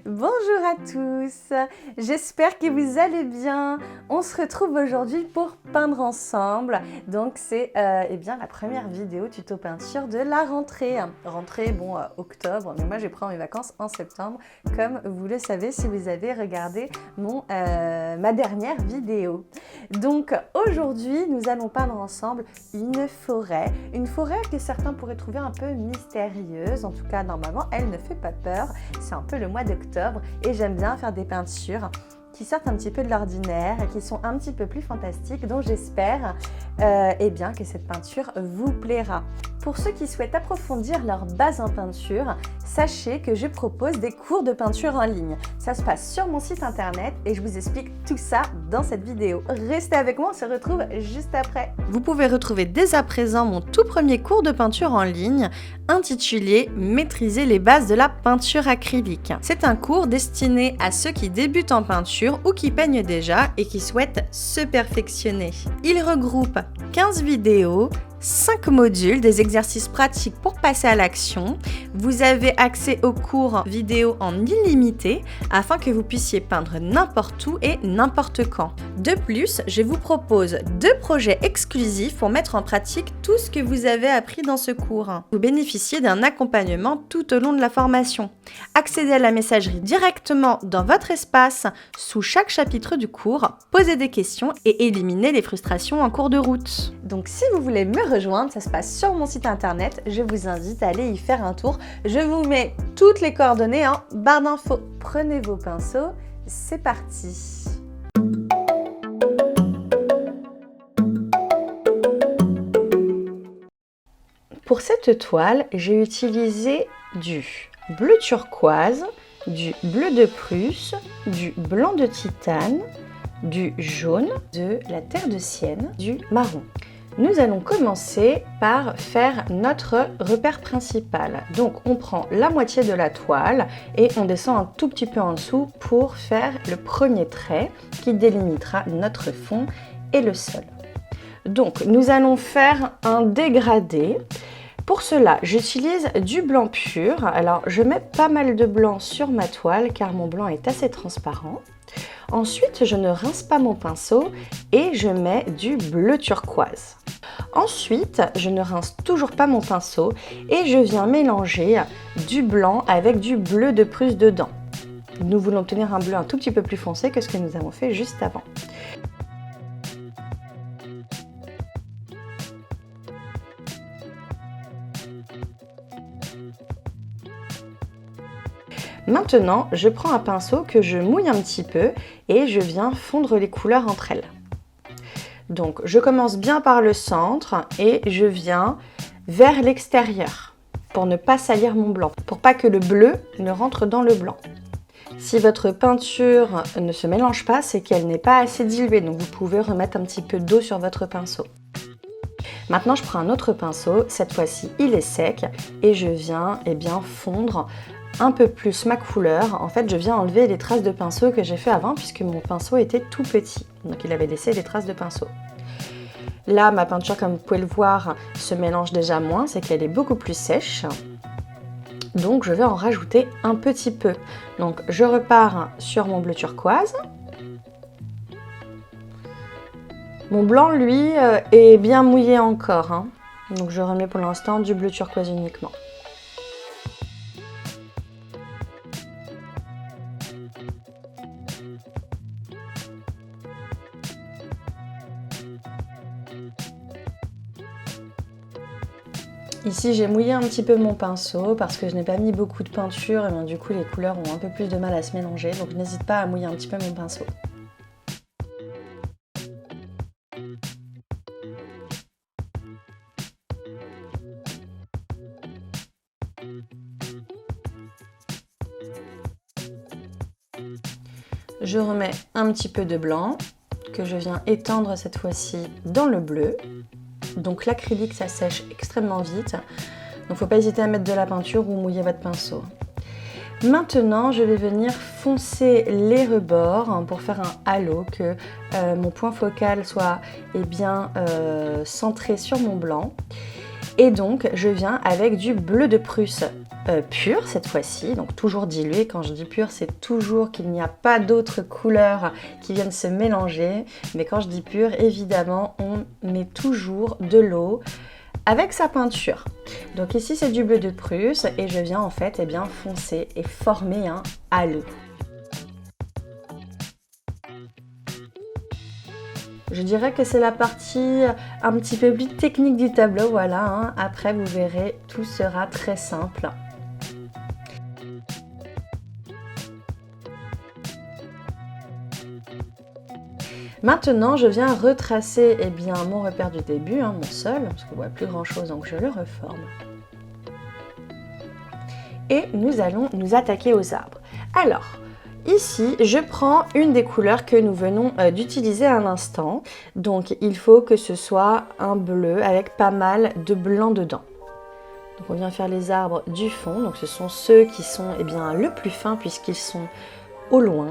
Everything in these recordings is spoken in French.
Bonjour à tous, j'espère que vous allez bien. On se retrouve aujourd'hui pour peindre ensemble. Donc c'est bien la première vidéo tuto peinture de la rentrée. Octobre, mais moi j'ai pris mes vacances en septembre, comme vous le savez si vous avez regardé ma dernière vidéo. Donc aujourd'hui nous allons peindre ensemble une forêt que certains pourraient trouver un peu mystérieuse. En tout cas normalement elle ne fait pas peur. C'est un peu le mois d'octobre et j'aime bien faire des peintures qui sortent un petit peu de l'ordinaire et qui sont un petit peu plus fantastiques. Donc j'espère que cette peinture vous plaira. Pour ceux qui souhaitent approfondir leur base en peinture, sachez que je propose des cours de peinture en ligne. Ça se passe sur mon site internet et je vous explique tout ça dans cette vidéo. Restez avec moi, on se retrouve juste après. Vous pouvez retrouver dès à présent mon tout premier cours de peinture en ligne intitulé « Maîtriser les bases de la peinture acrylique ». C'est un cours destiné à ceux qui débutent en peinture ou qui peignent déjà et qui souhaitent se perfectionner. Il regroupe 15 vidéos, 5 modules, des exercices pratiques pour passer à l'action. Vous avez accès aux cours vidéo en illimité afin que vous puissiez peindre n'importe où et n'importe quand. De plus, je vous propose 2 projets exclusifs pour mettre en pratique tout ce que vous avez appris dans ce cours. Vous bénéficiez d'un accompagnement tout au long de la formation. Accédez à la messagerie directement dans votre espace sous chaque chapitre du cours, posez des questions et éliminez les frustrations en cours de route. Donc si vous voulez me rejoindre, ça se passe sur mon site internet, je vous invite à aller y faire un tour. Je vous mets toutes les coordonnées en barre d'infos. Prenez vos pinceaux, c'est parti. Pour cette toile, j'ai utilisé du bleu turquoise, du bleu de Prusse, du blanc de titane, du jaune, de la terre de sienne, du marron. Nous allons commencer par faire notre repère principal. Donc on prend la moitié de la toile et on descend un tout petit peu en dessous pour faire le premier trait qui délimitera notre fond et le sol. Donc nous allons faire un dégradé. Pour cela, j'utilise du blanc pur. Alors je mets pas mal de blanc sur ma toile car mon blanc est assez transparent. Ensuite, je ne rince pas mon pinceau et je mets du bleu turquoise. Ensuite, je ne rince toujours pas mon pinceau et je viens mélanger du blanc avec du bleu de Prusse dedans. Nous voulons obtenir un bleu un tout petit peu plus foncé que ce que nous avons fait juste avant. Maintenant, je prends un pinceau que je mouille un petit peu et je viens fondre les couleurs entre elles. Donc, je commence bien par le centre et je viens vers l'extérieur pour ne pas salir mon blanc, pour pas que le bleu ne rentre dans le blanc. Si votre peinture ne se mélange pas, c'est qu'elle n'est pas assez diluée, donc vous pouvez remettre un petit peu d'eau sur votre pinceau. Maintenant, je prends un autre pinceau, cette fois-ci il est sec et je viens fondre un peu plus ma couleur. En fait, je viens enlever les traces de pinceau que j'ai fait avant puisque mon pinceau était tout petit. Donc, il avait laissé des traces de pinceau. Là, ma peinture, comme vous pouvez le voir, se mélange déjà moins. C'est qu'elle est beaucoup plus sèche. Donc, je vais en rajouter un petit peu. Donc, je repars sur mon bleu turquoise. Mon blanc, lui, est bien mouillé encore. Donc, je remets pour l'instant du bleu turquoise uniquement. Ici, j'ai mouillé un petit peu mon pinceau parce que je n'ai pas mis beaucoup de peinture et bien, du coup, les couleurs ont un peu plus de mal à se mélanger. Donc, n'hésite pas à mouiller un petit peu mon pinceau. Je remets un petit peu de blanc que je viens étendre cette fois-ci dans le bleu. Donc l'acrylique, ça sèche extrêmement vite. Donc il ne faut pas hésiter à mettre de la peinture ou mouiller votre pinceau. Maintenant, je vais venir foncer les rebords pour faire un halo, que mon point focal soit centré sur mon blanc. Et donc, je viens avec du bleu de Prusse pur cette fois-ci, donc toujours dilué. Quand je dis pur, c'est toujours qu'il n'y a pas d'autres couleurs qui viennent se mélanger. Mais quand je dis pur, évidemment, on met toujours de l'eau avec sa peinture. Donc ici, c'est du bleu de Prusse et je viens en fait foncer et former un halo. Je dirais que c'est la partie un petit peu plus technique du tableau, voilà, hein. Après vous verrez, tout sera très simple. Maintenant, je viens retracer mon repère du début, hein, mon sol, parce qu'on ne voit plus grand chose, donc je le reforme. Et nous allons nous attaquer aux arbres. Alors, ici, je prends une des couleurs que nous venons d'utiliser à l'instant. Donc, il faut que ce soit un bleu avec pas mal de blanc dedans. Donc, on vient faire les arbres du fond. Donc, ce sont ceux qui sont le plus fins puisqu'ils sont au loin.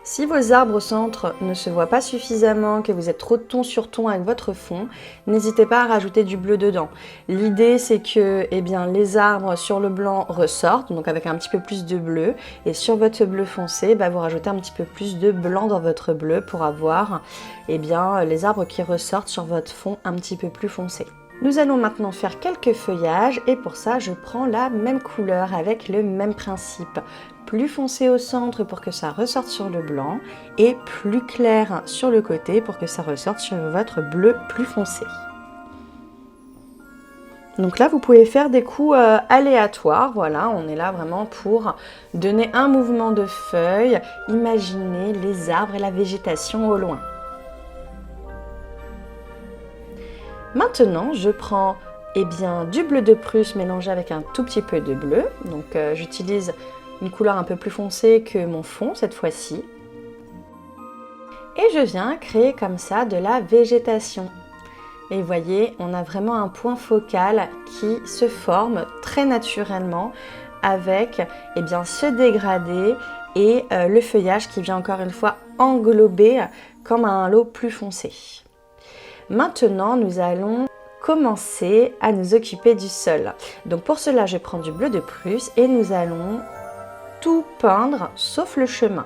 Si vos arbres au centre ne se voient pas suffisamment, que vous êtes trop ton sur ton avec votre fond, n'hésitez pas à rajouter du bleu dedans. L'idée c'est que les arbres sur le blanc ressortent, donc avec un petit peu plus de bleu, et sur votre bleu foncé, vous rajoutez un petit peu plus de blanc dans votre bleu pour avoir les arbres qui ressortent sur votre fond un petit peu plus foncé. Nous allons maintenant faire quelques feuillages et pour ça je prends la même couleur avec le même principe. Plus foncé au centre pour que ça ressorte sur le blanc et plus clair sur le côté pour que ça ressorte sur votre bleu plus foncé. Donc là vous pouvez faire des coups aléatoires, voilà, on est là vraiment pour donner un mouvement de feuilles, imaginer les arbres et la végétation au loin. Maintenant, je prends du bleu de Prusse mélangé avec un tout petit peu de bleu. Donc j'utilise une couleur un peu plus foncée que mon fond cette fois-ci. Et je viens créer comme ça de la végétation. Et vous voyez, on a vraiment un point focal qui se forme très naturellement avec ce dégradé et le feuillage qui vient encore une fois englober comme un halo plus foncé. Maintenant, nous allons commencer à nous occuper du sol. Donc pour cela, je prends du bleu de Prusse et nous allons tout peindre sauf le chemin.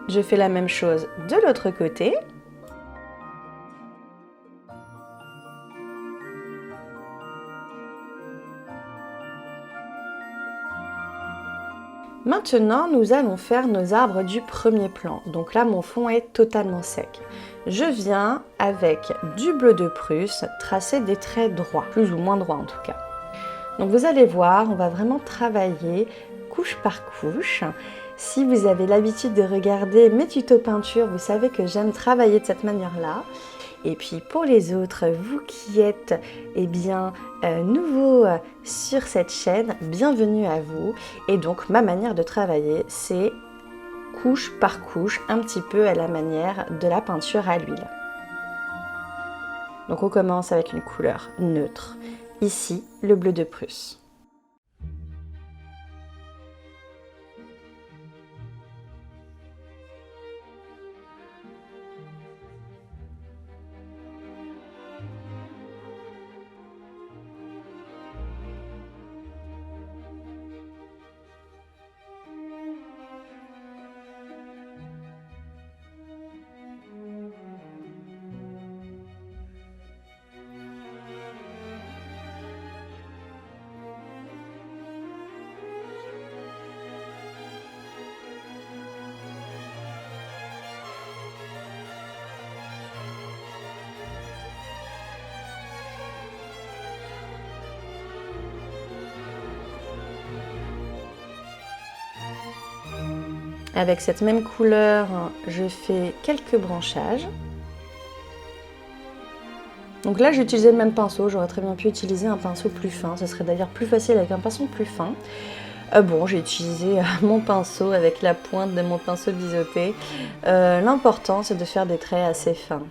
Je fais la même chose de l'autre côté. Maintenant, nous allons faire nos arbres du premier plan. Donc là, mon fond est totalement sec. Je viens, avec du bleu de Prusse, tracer des traits droits, plus ou moins droits en tout cas. Donc vous allez voir, on va vraiment travailler couche par couche. Si vous avez l'habitude de regarder mes tutos peinture, vous savez que j'aime travailler de cette manière-là. Et puis pour les autres, vous qui êtes nouveaux sur cette chaîne, bienvenue à vous. Et donc ma manière de travailler, c'est couche par couche, un petit peu à la manière de la peinture à l'huile. Donc on commence avec une couleur neutre. Ici, le bleu de Prusse. Avec cette même couleur, je fais quelques branchages. Donc là, j'ai utilisé le même pinceau. J'aurais très bien pu utiliser un pinceau plus fin. Ce serait d'ailleurs plus facile avec un pinceau plus fin. Bon, j'ai utilisé mon pinceau avec la pointe de mon pinceau biseauté. L'important, c'est de faire des traits assez fins.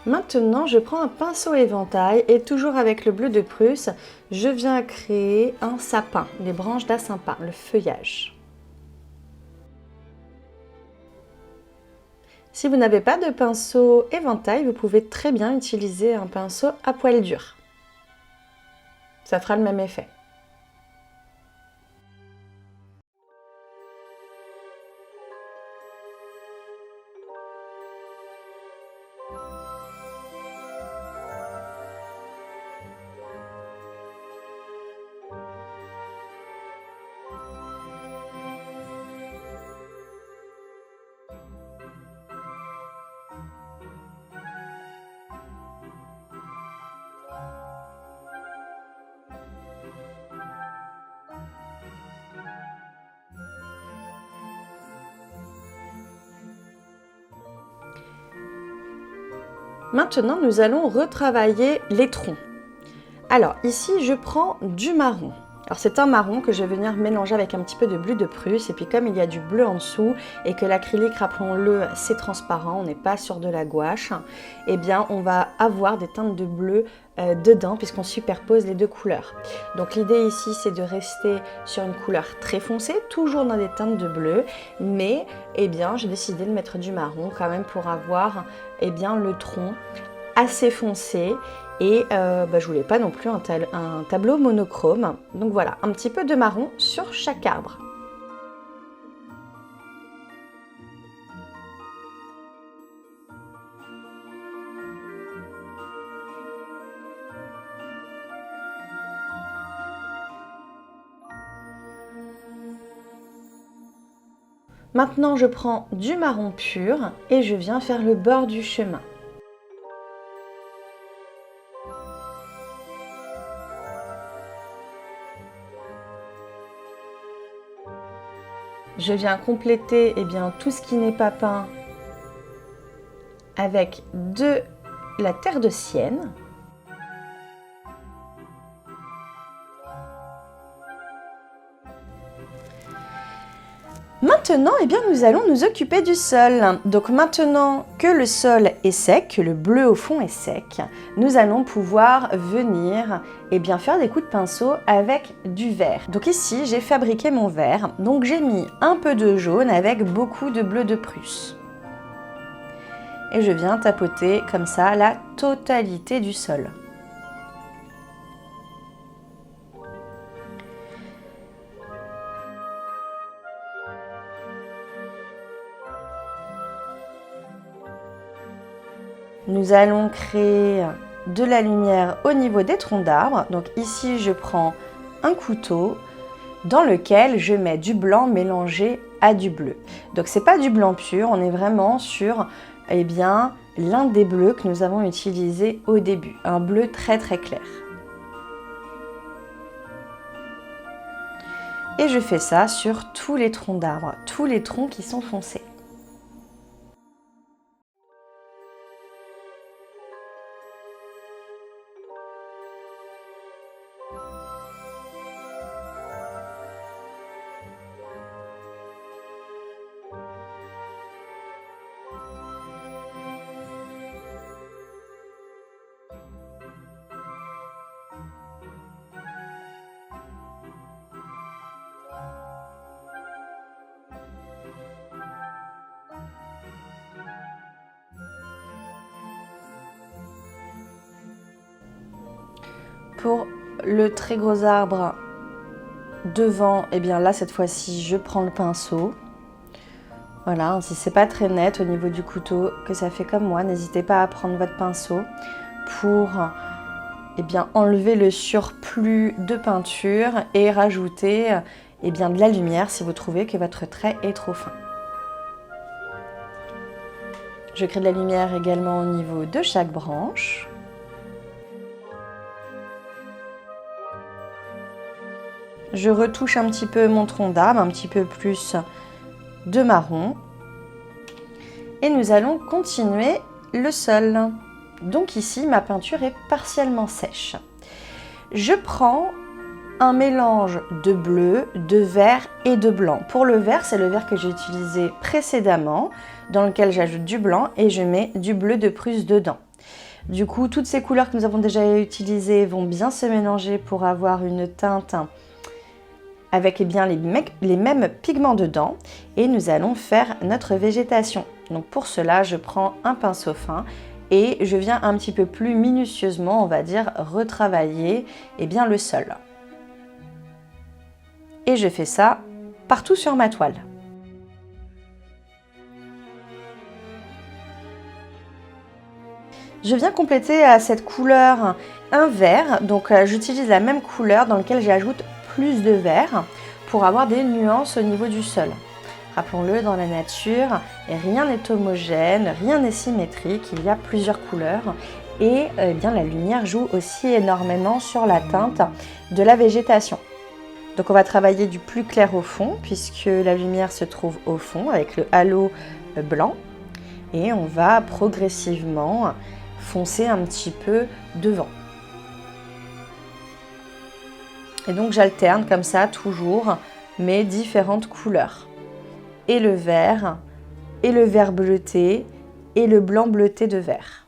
Maintenant, je prends un pinceau éventail et toujours avec le bleu de Prusse, je viens créer un sapin, les branches d'un sapin, le feuillage. Si vous n'avez pas de pinceau éventail, vous pouvez très bien utiliser un pinceau à poil dur. Ça fera le même effet. Maintenant, nous allons retravailler les troncs. Alors ici, je prends du marron. Alors c'est un marron que je vais venir mélanger avec un petit peu de bleu de Prusse. Et puis comme il y a du bleu en dessous et que l'acrylique, rappelons-le, c'est transparent, on n'est pas sur de la gouache, eh bien on va avoir des teintes de bleu dedans puisqu'on superpose les deux couleurs. Donc l'idée ici, c'est de rester sur une couleur très foncée, toujours dans des teintes de bleu, mais eh bien j'ai décidé de mettre du marron quand même pour avoir eh bien, le tronc assez foncé. Et je voulais pas non plus un tableau monochrome. Donc voilà, un petit peu de marron sur chaque arbre. Maintenant, je prends du marron pur et je viens faire le bord du chemin. Je viens compléter eh bien, tout ce qui n'est pas peint avec de la terre de sienne. Maintenant, eh bien, nous allons nous occuper du sol. Donc maintenant que le sol est sec, que le bleu au fond est sec, nous allons pouvoir venir eh bien, faire des coups de pinceau avec du vert. Donc ici, j'ai fabriqué mon vert. Donc j'ai mis un peu de jaune avec beaucoup de bleu de Prusse. Et je viens tapoter comme ça la totalité du sol. Nous allons créer de la lumière au niveau des troncs d'arbres. Donc ici, je prends un couteau dans lequel je mets du blanc mélangé à du bleu. Donc c'est pas du blanc pur, on est vraiment sur eh bien, l'un des bleus que nous avons utilisé au début, un bleu très très clair. Et je fais ça sur tous les troncs d'arbres, tous les troncs qui sont foncés. Pour le très gros arbre devant, et bien là cette fois-ci je prends le pinceau. Voilà, si c'est pas très net au niveau du couteau, que ça fait comme moi, n'hésitez pas à prendre votre pinceau pour enlever le surplus de peinture et rajouter de la lumière si vous trouvez que votre trait est trop fin. Je crée de la lumière également au niveau de chaque branche. Je retouche un petit peu mon tronc d'arbre, un petit peu plus de marron. Et nous allons continuer le sol. Donc ici, ma peinture est partiellement sèche. Je prends un mélange de bleu, de vert et de blanc. Pour le vert, c'est le vert que j'ai utilisé précédemment, dans lequel j'ajoute du blanc et je mets du bleu de Prusse dedans. Du coup, toutes ces couleurs que nous avons déjà utilisées vont bien se mélanger pour avoir une teinte avec les mêmes pigments dedans et nous allons faire notre végétation. Donc pour cela, je prends un pinceau fin et je viens un petit peu plus minutieusement, on va dire, retravailler le sol. Et je fais ça partout sur ma toile. Je viens compléter à cette couleur un vert, donc j'utilise la même couleur dans laquelle j'ajoute plus de vert pour avoir des nuances au niveau du sol. Rappelons-le, dans la nature, rien n'est homogène, rien n'est symétrique, il y a plusieurs couleurs et la lumière joue aussi énormément sur la teinte de la végétation. Donc on va travailler du plus clair au fond puisque la lumière se trouve au fond avec le halo blanc et on va progressivement foncer un petit peu devant. Et donc j'alterne comme ça toujours mes différentes couleurs. Et le vert bleuté et le blanc bleuté de vert.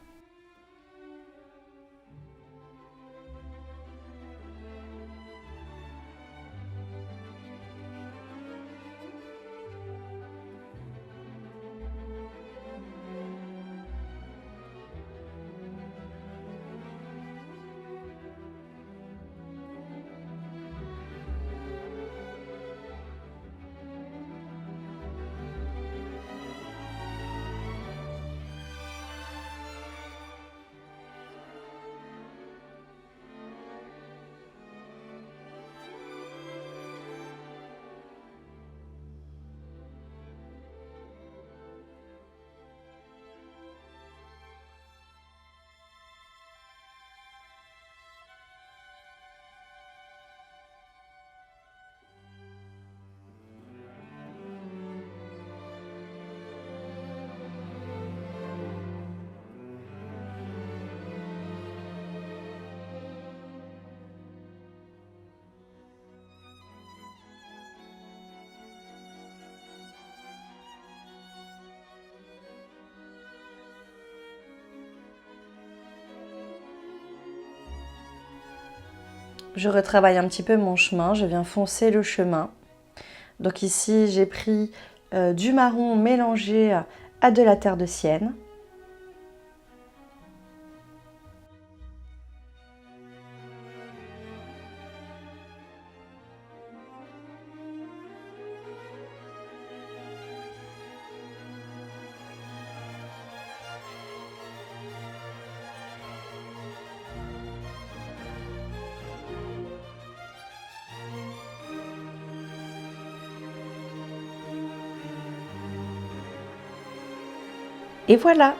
Je retravaille un petit peu mon chemin, je viens foncer le chemin. Donc ici, j'ai pris du marron mélangé à de la terre de sienne. Et voilà!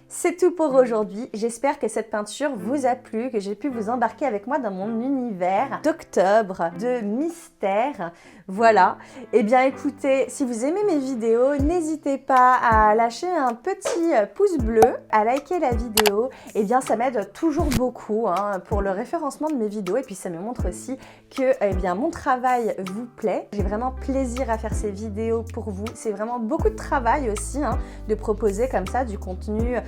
C'est tout pour aujourd'hui. J'espère que cette peinture vous a plu, que j'ai pu vous embarquer avec moi dans mon univers d'octobre, de mystère. Voilà. Eh bien écoutez, si vous aimez mes vidéos, n'hésitez pas à lâcher un petit pouce bleu, à liker la vidéo. Eh bien ça m'aide toujours beaucoup pour le référencement de mes vidéos et puis ça me montre aussi que mon travail vous plaît. J'ai vraiment plaisir à faire ces vidéos pour vous. C'est vraiment beaucoup de travail aussi de proposer comme ça du contenu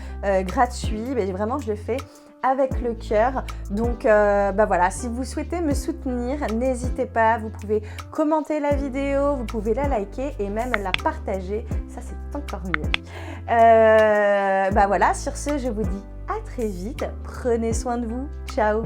gratuit, mais vraiment je le fais avec le cœur. Donc voilà, si vous souhaitez me soutenir, n'hésitez pas, vous pouvez commenter la vidéo, vous pouvez la liker et même la partager, ça c'est encore mieux. Voilà, sur ce je vous dis à très vite, prenez soin de vous, ciao.